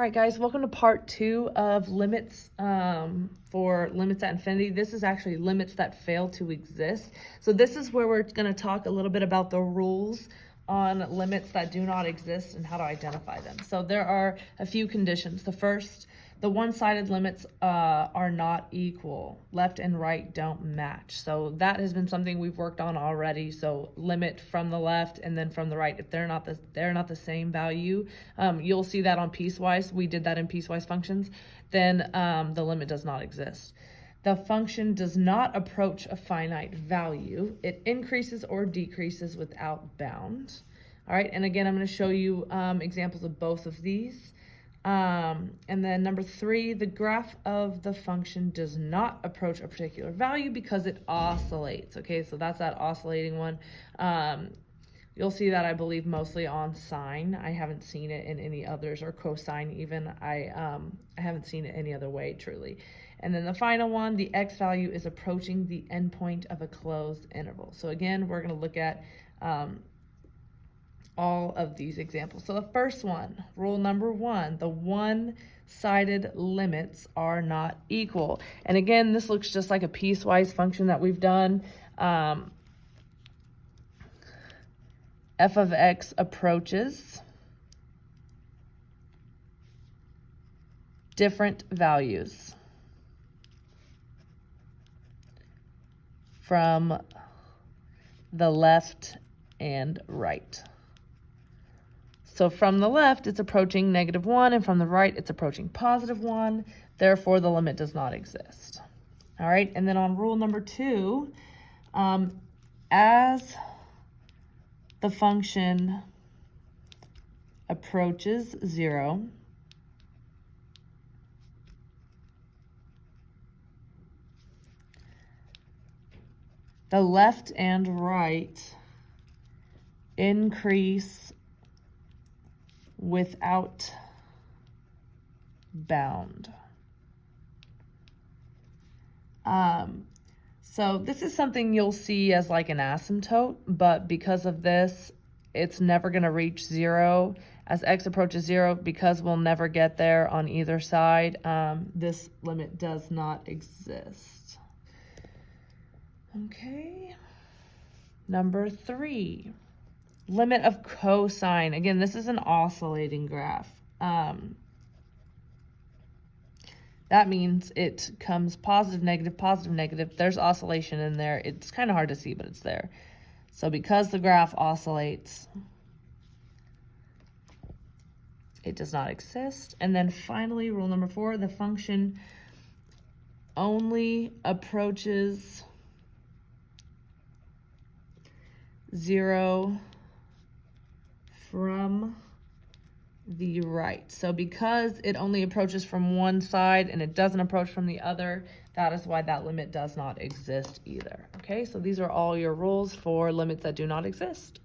All right, guys, welcome to part 2 of limits for limits at infinity. This is actually limits that fail to exist. So this is where we're going to talk a little bit about the rules on limits that do not exist and how to identify them. So there are a few conditions. The first, the one-sided limits are not equal. Left and right don't match. So that has been something we've worked on already. So limit from the left and then from the right, if they're not the same value, you'll see that on piecewise. We did that in piecewise functions. Then the limit does not exist. The function does not approach a finite value. It increases or decreases without bound. All right, and again, I'm going to show you examples of both of these. And then number 3, the graph of the function does not approach a particular value because it oscillates. Okay, so that's that oscillating one. You'll see that, I believe, mostly on sine. I haven't seen it in any others, or cosine even. I haven't seen it any other way, truly. And then the final one, the x value is approaching the endpoint of a closed interval. So again, we're going to look at all of these examples. So the first one, rule number 1, the one-sided limits are not equal. And again, this looks just like a piecewise function that we've done. F of x approaches different values from the left and right. So from the left, it's approaching -1, and from the right, it's approaching +1. Therefore, the limit does not exist. All right, and then on rule number 2, as the function approaches 0, the left and right increase without bound. So this is something you'll see as like an asymptote, but because of this, it's never going to reach 0. As x approaches 0, because we'll never get there on either side, this limit does not exist. Okay. Number 3, limit of cosine. Again, this is an oscillating graph. That means it comes positive, negative. There's oscillation in there. It's kind of hard to see, but it's there. So because the graph oscillates, it does not exist. And then finally, rule number 4, the function only approaches 0 from the right. So because it only approaches from one side and it doesn't approach from the other, that is why that limit does not exist either. Okay, so these are all your rules for limits that do not exist.